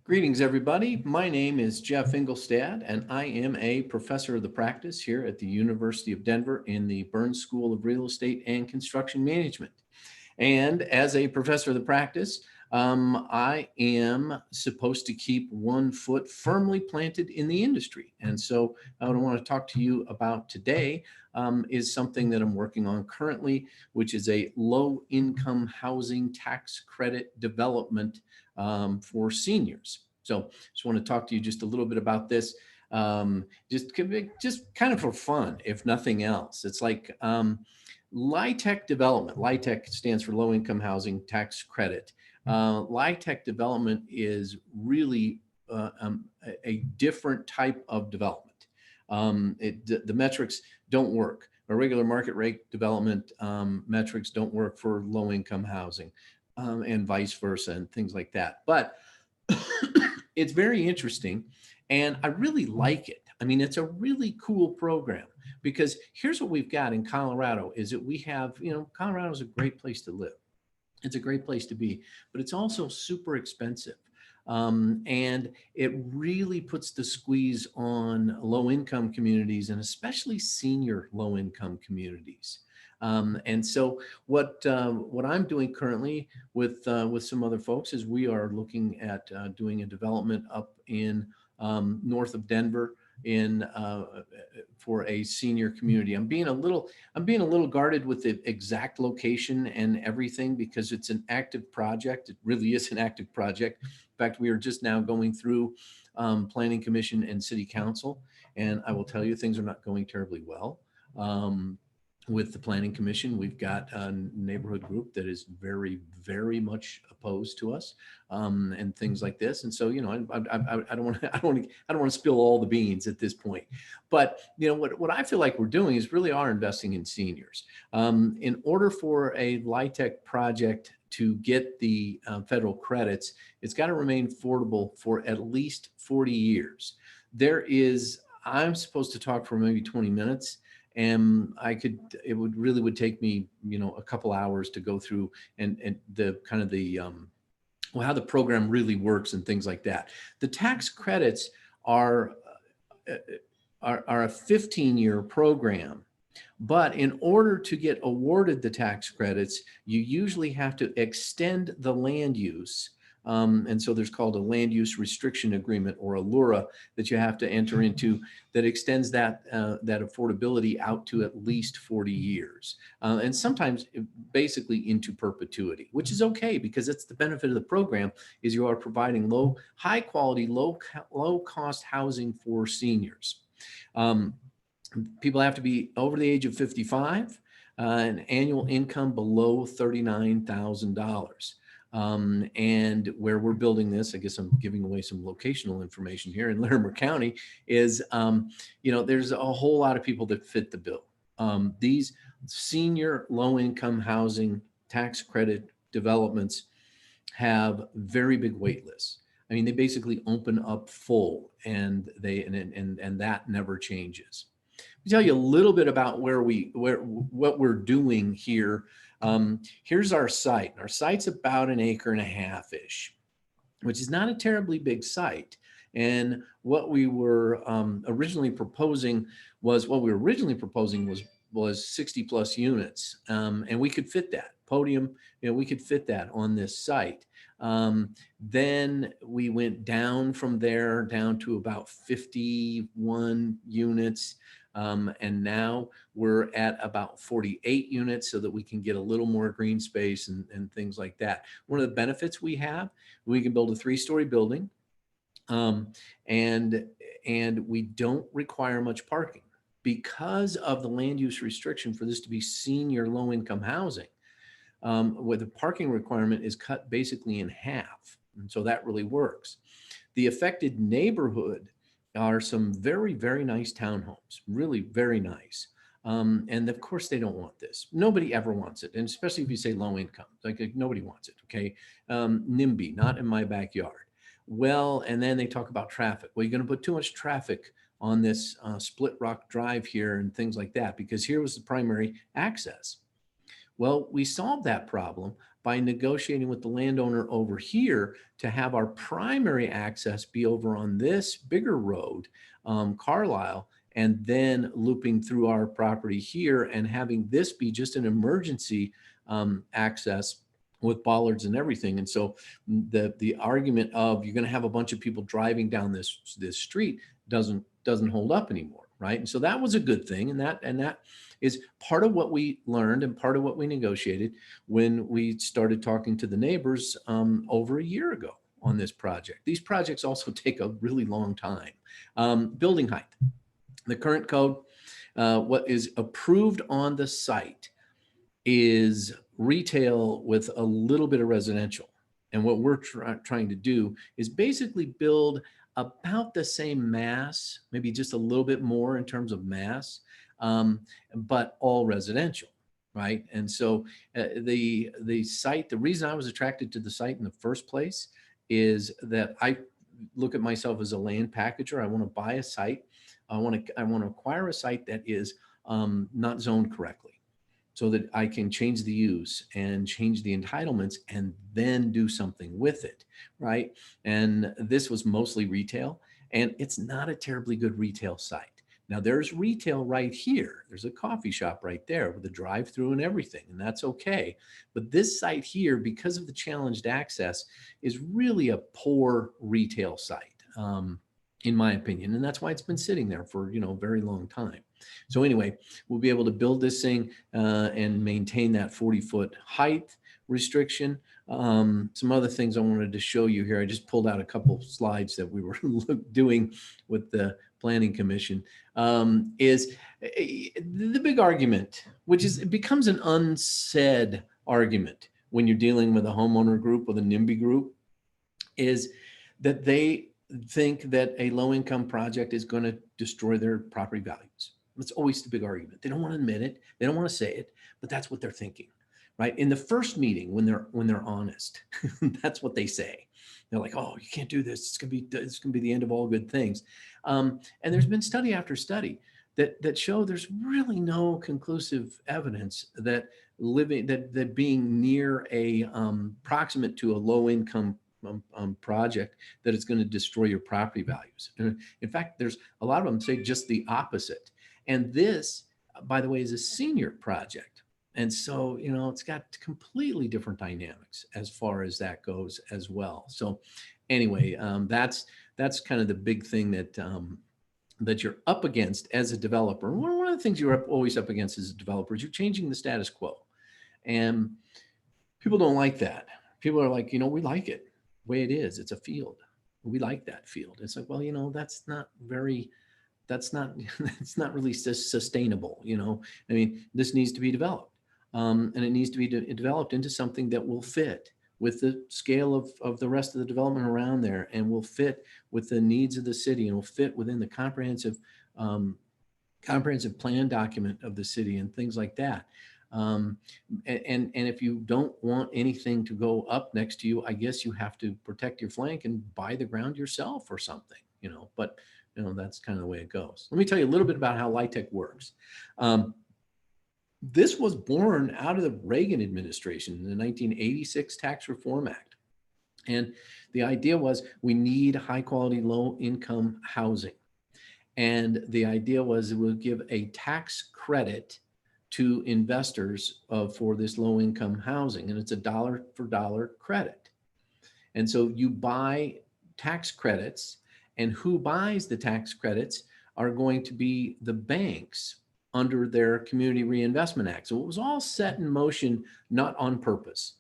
Greetings, everybody. My name is Jeff Ingolstad, and I am a professor of the practice here at the University of Denver in the Burns School of Real Estate and Construction Management. And as a professor of the practice, I am supposed to keep one foot firmly planted in the industry. And so what I want to talk to you about today is something that I'm working on currently, which is a low income housing tax credit development for seniors. So just want to talk to you just a little bit about this, just kind of for fun, if nothing else. It's like LHTC development. LHTC stands for Low Income Housing Tax Credit. LHTC development is really a different type of development. The metrics don't work. A regular market rate development metrics don't work for low income housing and vice versa and things like that. But it's very interesting and I really like it. I mean, it's a really cool program because here's what we've got in Colorado is that we have, Colorado is a great place to live. It's a great place to be, but it's also super expensive. And it really puts the squeeze on low income communities and especially senior low income communities. And so what I'm doing currently with some other folks is we are looking at doing a development up in north of Denver in for a senior community. I'm being a little guarded with the exact location and everything because it's an active project. It really is an active project. In fact, we are just now going through Planning Commission and City Council, and I will tell you things are not going terribly well. With the Planning Commission, we've got a neighborhood group that is very, very much opposed to us and things like this. And so, I don't want to spill all the beans at this point. But what I feel like we're doing is really are investing in seniors. In order for a LHTC project to get the federal credits, it's got to remain affordable for at least 40 years. I'm supposed to talk for maybe 20 minutes. And it would take me, a couple hours to go through and the kind of the, how the program really works and things like that. The tax credits are a 15-year program, but in order to get awarded the tax credits, you usually have to extend the land use. And so there's called a land use restriction agreement or a LURA that you have to enter into that extends that affordability out to at least 40 years. And sometimes basically into perpetuity, which is okay because that's the benefit of the program is you are providing high quality, low cost housing for seniors. People have to be over the age of 55, an annual income below $39,000. And where we're building this, I guess I'm giving away some locational information here in Larimer County, is, there's a whole lot of people that fit the bill. These senior low-income housing tax credit developments have very big wait lists. I mean, they basically open up full, and that never changes. I'll tell you a little bit about what we're doing here. Here's our site. Our site's about 1.5 acres-ish, which is not a terribly big site. And what we were originally proposing was 60 plus units, and we could fit that podium. We could fit that on this site. Then we went down from there down to about 51 units. And now we're at about 48 units so that we can get a little more green space and things like that. One of the benefits we can build a 3-story building and we don't require much parking because of the land use restriction for this to be senior low income housing, where the parking requirement is cut basically in half. And so that really works. The affected neighborhood are some very, very nice townhomes, really very nice. And of course they don't want this. Nobody ever wants it. And especially if you say low income, like nobody wants it. Okay. NIMBY, not in my backyard. Well, and then they talk about traffic. Well, you're going to put too much traffic on this Split Rock Drive here and things like that, because here was the primary access. Well, we solved that problem by negotiating with the landowner over here to have our primary access be over on this bigger road, Carlisle, and then looping through our property here and having this be just an emergency access with bollards and everything. And so the argument of you're going to have a bunch of people driving down this street doesn't hold up anymore, right? And so that was a good thing, and that is part of what we learned and part of what we negotiated when we started talking to the neighbors over a year ago on this project. These projects also take a really long time. Building height. The current code, what is approved on the site is retail with a little bit of residential. And what we're trying to do is basically build about the same mass, maybe just a little bit more in terms of mass, but all residential, right? And so the site, the reason I was attracted to the site in the first place is that I look at myself as a land packager. I want to buy a site. I want to acquire a site that is not zoned correctly, so that I can change the use and change the entitlements and then do something with it, right? And this was mostly retail, and it's not a terribly good retail site. Now there's retail right here. There's a coffee shop right there with a drive-through and everything, and that's okay. But this site here, because of the challenged access, is really a poor retail site, in my opinion. And that's why it's been sitting there for, a very long time. So anyway, we'll be able to build this thing and maintain that 40-foot height restriction. Some other things I wanted to show you here. I just pulled out a couple slides that we were doing with the Planning Commission. Is the big argument, which is, it becomes an unsaid argument when you're dealing with a homeowner group, with a NIMBY group, is that they think that a low-income project is going to destroy their property values. That's always the big argument. They don't want to admit it. They don't want to say it, but that's what they're thinking, right? In the first meeting, when they're honest, that's what they say. They're like, "Oh, you can't do this. It's gonna be the end of all good things." And there's been study after study that show there's really no conclusive evidence that being near a proximate to a low-income project, that it's going to destroy your property values. In fact, there's a lot of them say just the opposite. And this, by the way, is a senior project. And so, it's got completely different dynamics as far as that goes as well. So anyway, that's kind of the big thing that you're up against as a developer. One of the things you're always up against as a developer is you're changing the status quo. And people don't like that. People are like, we like it the way it is. It's a field. We like that field. It's like, well, that's not it's not really sustainable. I mean, this needs to be developed, and it needs to be developed into something that will fit with the scale of the rest of the development around there, and will fit with the needs of the city, and will fit within the comprehensive plan document of the city and things like that. And if you don't want anything to go up next to you, I guess you have to protect your flank and buy the ground yourself or something, but that's kind of the way it goes. Let me tell you a little bit about how LIHTC works. This was born out of the Reagan administration in the 1986 Tax Reform Act. And the idea was we need high quality, low income housing. And the idea was it would give a tax credit to investors for this low income housing. And it's a dollar for dollar credit. And so you buy tax credits, and who buys the tax credits are going to be the banks under their Community Reinvestment Act. So it was all set in motion, not on purpose.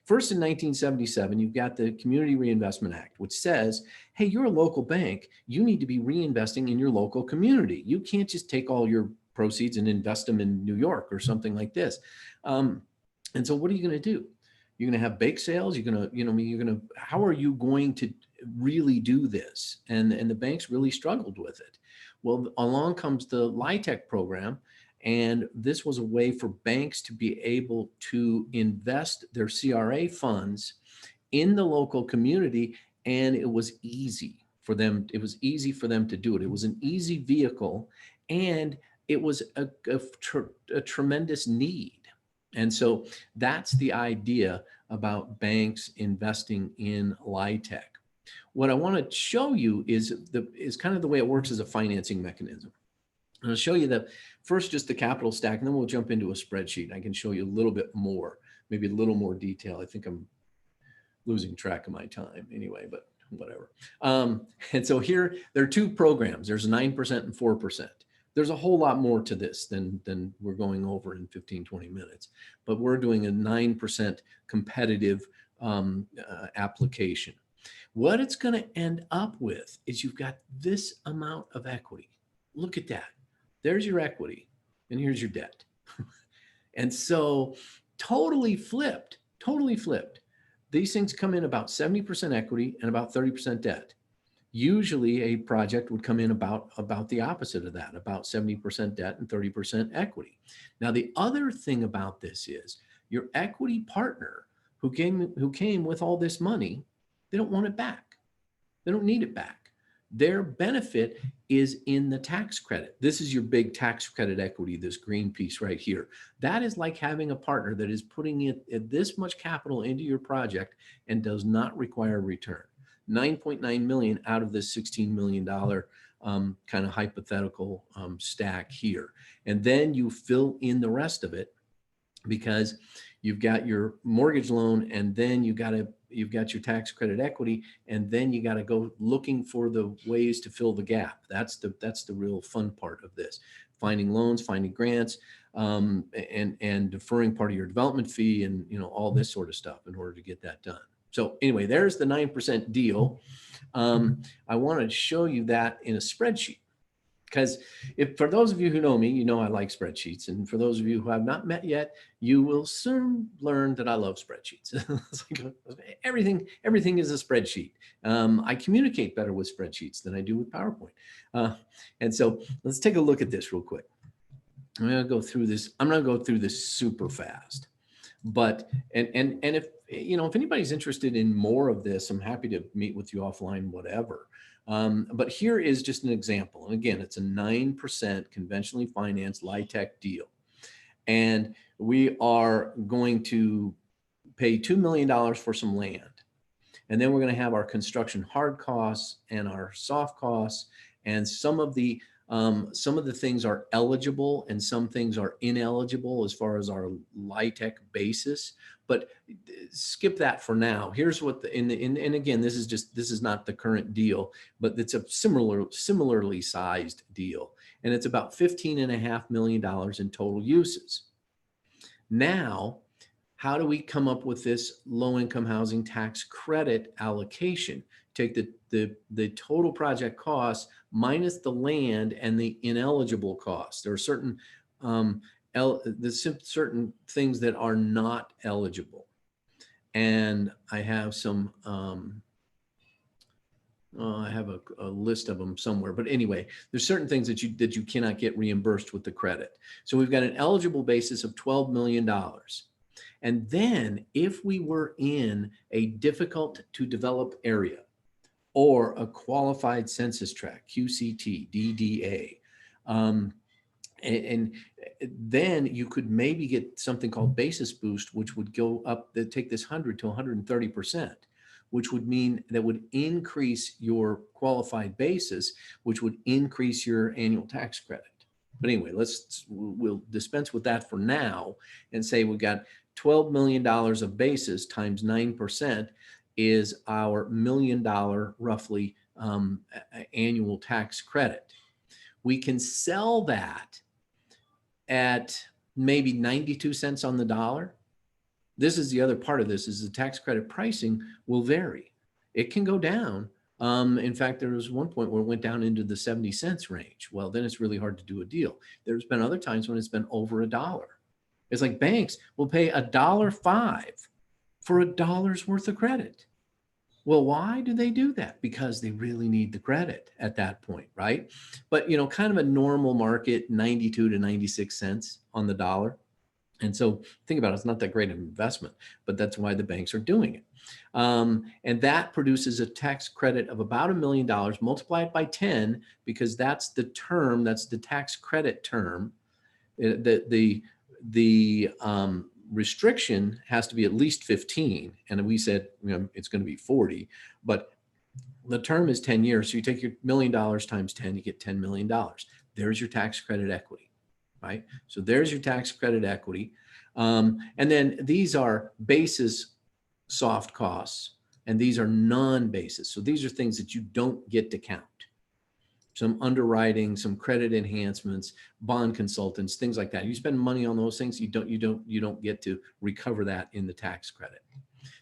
First, in 1977, you've got the Community Reinvestment Act, which says, hey, you're a local bank. You need to be reinvesting in your local community. You can't just take all your proceeds and invest them in New York or something like this. And so what are you going to do? You're going to have bake sales. How are you going to really do this? And the banks really struggled with it. Well, along comes the LIHTC program. And this was a way for banks to be able to invest their CRA funds in the local community. And it was easy for them. It was easy for them to do it. It was an easy vehicle, and it was a tremendous need. And so that's the idea about banks investing in LIHTC. What I want to show you is kind of the way it works as a financing mechanism. And I'll show you that first, just the capital stack, and then we'll jump into a spreadsheet. I can show you a little bit more, maybe a little more detail. I think I'm losing track of my time anyway, but whatever. And so here, there are two programs. There's 9% and 4%. There's a whole lot more to this than we're going over in 15, 20 minutes, but we're doing a 9% competitive application. What it's going to end up with is you've got this amount of equity. Look at that. There's your equity, and here's your debt. And so totally flipped. These things come in about 70% equity and about 30% debt. Usually a project would come in about the opposite of that, about 70% debt and 30% equity. Now, the other thing about this is your equity partner who came with all this money, they don't want it back. They don't need it back. Their benefit is in the tax credit. This is your big tax credit equity, this green piece right here. That is like having a partner that is putting in this much capital into your project and does not require return. 9.9 million out of this $16 million kind of hypothetical stack here. And then you fill in the rest of it because you've got your mortgage loan, and then you've got your tax credit equity, and then you got to go looking for the ways to fill the gap. That's the real fun part of this: finding loans, finding grants, and deferring part of your development fee, and all this sort of stuff in order to get that done. So anyway, there's the 9% deal. I want to show you that in a spreadsheet. Because for those of you who know me, I like spreadsheets. And for those of you who have not met yet, you will soon learn that I love spreadsheets. It's like everything is a spreadsheet. I communicate better with spreadsheets than I do with PowerPoint. And so let's take a look at this real quick. I'm going to go through this. I'm going to go through this super fast. But and if anybody's interested in more of this, I'm happy to meet with you offline, whatever. But here is just an example. And again, it's a 9% conventionally financed LIHTC deal. And we are going to pay $2 million for some land. And then we're going to have our construction hard costs and our soft costs. And some of the things are eligible and some things are ineligible as far as our LIHTC basis. But skip that for now. Here's what and again, this is not the current deal, but it's a similarly sized deal, and it's about $15.5 million in total uses. Now, how do we come up with this low-income housing tax credit allocation? Take the total project cost minus the land and the ineligible costs. There are certain certain things that are not eligible. And I have some, I have a list of them somewhere, but anyway, there's certain things that you cannot get reimbursed with the credit. So we've got an eligible basis of $12 million. And then if we were in a difficult to develop area or a qualified census tract, QCT, DDA, and then you could maybe get something called basis boost, which would go up, take this 100 to 130%, which would mean that would increase your qualified basis, which would increase your annual tax credit. But anyway, we'll dispense with that for now and say we've got $12 million of basis times 9% is our $1 million roughly annual tax credit. We can sell that at maybe 92 cents on the dollar. This is the other part of this, is the tax credit pricing will vary. It can go down. In fact, there was one point where it went down into the 70 cents range. Well, then it's really hard to do a deal. There's been other times when it's been over $1. It's like banks will pay $1.05 for $1 worth of credit. Well, why do they do that? Because they really need the credit at that point, right? But, kind of a normal market, 92 to 96 cents on the dollar. And so think about it, it's not that great of an investment, but that's why the banks are doing it. And that produces a tax credit of about $1 million, multiply it by 10, because that's the term, that's the tax credit term. The restriction has to be at least 15. And we said, it's going to be 40, but the term is 10 years. So you take your $1 million times 10, you get $10 million. There's your tax credit equity, right? So there's your tax credit equity. And then these are basis soft costs, and these are non-basis. So these are things that you don't get to count. Some underwriting, some credit enhancements, bond consultants, things like that. You spend money on those things, you don't get to recover that in the tax credit.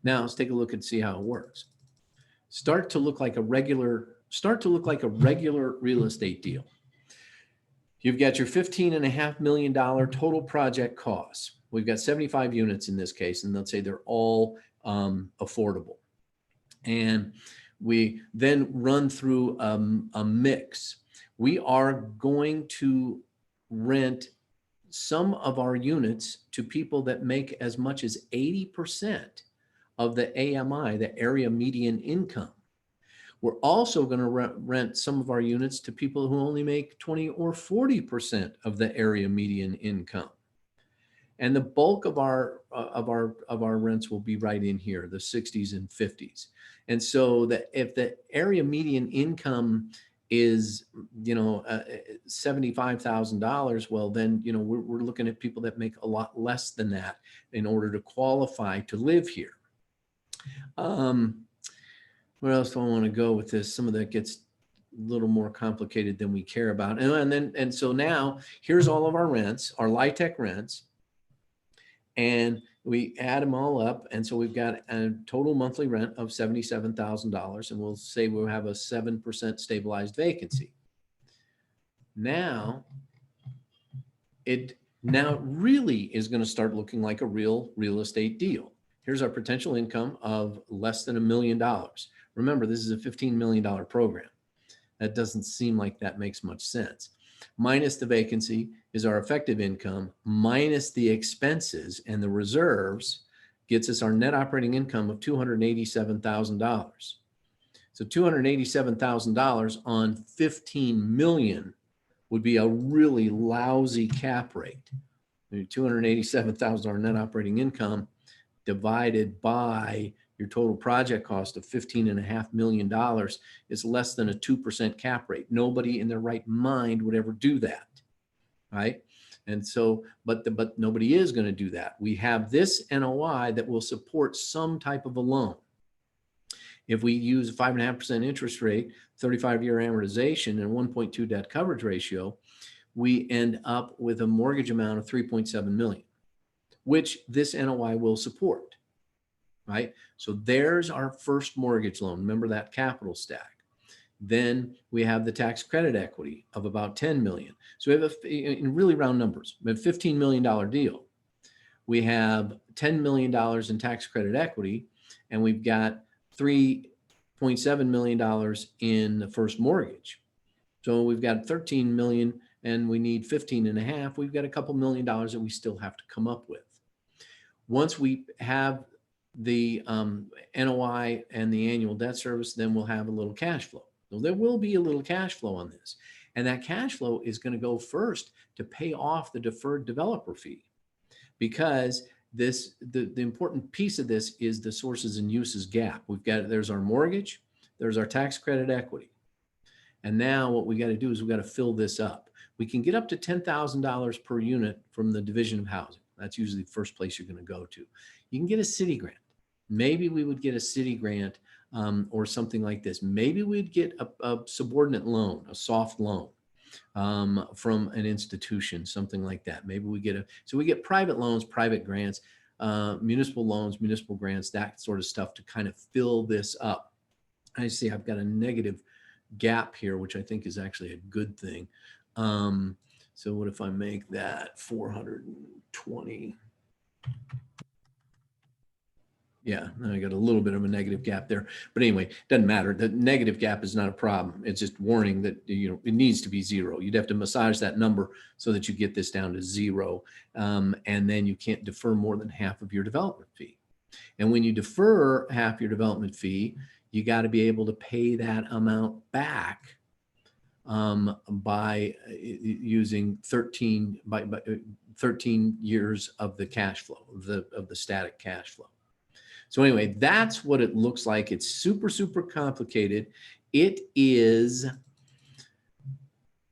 Now let's take a look and see how it works. Start to look like a regular real estate deal. You've got your $15.5 million total project costs. We've got 75 units in this case, and let's say they're all affordable. And we then run through a mix. We are going to rent some of our units to people that make as much as 80% of the AMI, the area median income. We're also going to rent some of our units to people who only make 20 or 40% of the area median income. And the bulk of our rents will be right in here, the 60s and 50s. And so that if the area median income is, $75,000, well, then, we're looking at people that make a lot less than that in order to qualify to live here. Where else do I want to go with this? Some of that gets a little more complicated than we care about. And so now here's all of our rents, our LIHTC rents, and we add them all up. And so we've got a total monthly rent of $77,000, and we'll say we'll have a 7% stabilized vacancy. Now it really is going to start looking like a real estate deal. Here's our potential income of less than $1 million. Remember, this is a $15 million program. That doesn't seem like that makes much sense. Minus the vacancy is our effective income, minus the expenses and the reserves gets us our net operating income of $287,000. So $287,000 on 15 million would be a really lousy cap rate. $287,000 net operating income divided by your total project cost of $15.5 million is less than a 2% cap rate. Nobody in their right mind would ever do that, right? And so, but nobody is going to do that. We have this NOI that will support some type of a loan. If we use a 5.5% interest rate, 35-year amortization, and 1.2 debt coverage ratio, we end up with a mortgage amount of $3.7 million, which this NOI will support, right? So there's our first mortgage loan. Remember that capital stack. Then we have the tax credit equity of about 10 million. So we have in really round numbers, we have a $15 million deal. We have $10 million in tax credit equity, and we've got $3.7 million in the first mortgage. So we've got 13 million and we need 15.5. We've got a couple $1 million that we still have to come up with. Once we have the NOI and the annual debt service, then we'll have a little cash flow. So there will be a little cash flow on this. And that cash flow is going to go first to pay off the deferred developer fee, because the important piece of this is the sources and uses gap. There's our mortgage, there's our tax credit equity. And now what we got to do is we got to fill this up. We can get up to $10,000 per unit from the Division of Housing. That's usually the first place you're going to go to. You can get a city grant. Maybe we would get a city grant or something like this. Maybe we'd get a subordinate loan, a soft loan from an institution, something like that. Maybe we get so we get private loans, private grants, municipal loans, municipal grants, that sort of stuff to kind of fill this up. I see I've got a negative gap here, which I think is actually a good thing. So what if I make that 420? Yeah, I got a little bit of a negative gap there, but anyway, doesn't matter. The negative gap is not a problem. It's just warning that, it needs to be zero. You'd have to massage that number so that you get this down to zero. And then you can't defer more than half of your development fee. And when you defer half your development fee, you got to be able to pay that amount back by using 13 years of the cash flow, of the static cash flow. So anyway, that's what it looks like. It's super, super complicated. It is,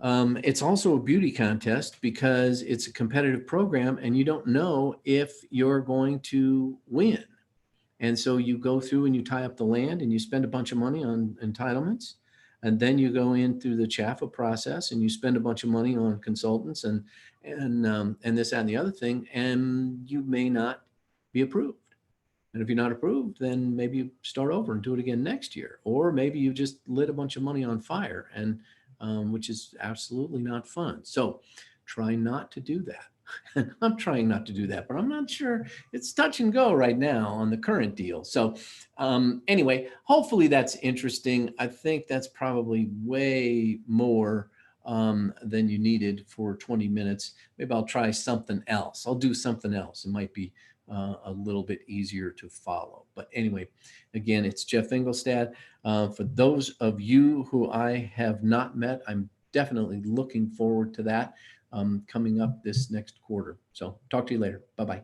it's also a beauty contest because it's a competitive program and you don't know if you're going to win. And so you go through and you tie up the land and you spend a bunch of money on entitlements. And then you go in through the CHAFA process and you spend a bunch of money on consultants and this, that, and the other thing, and you may not be approved. And if you're not approved, then maybe you start over and do it again next year. Or maybe you just lit a bunch of money on fire, and which is absolutely not fun. So try not to do that. I'm trying not to do that, but I'm not sure. It's touch and go right now on the current deal. So anyway, hopefully that's interesting. I think that's probably way more than you needed for 20 minutes. Maybe I'll try something else. I'll do something else. It might be a little bit easier to follow. But anyway, again, it's Jeff Ingolstadt. For those of you who I have not met, I'm definitely looking forward to that coming up this next quarter. So talk to you later. Bye-bye.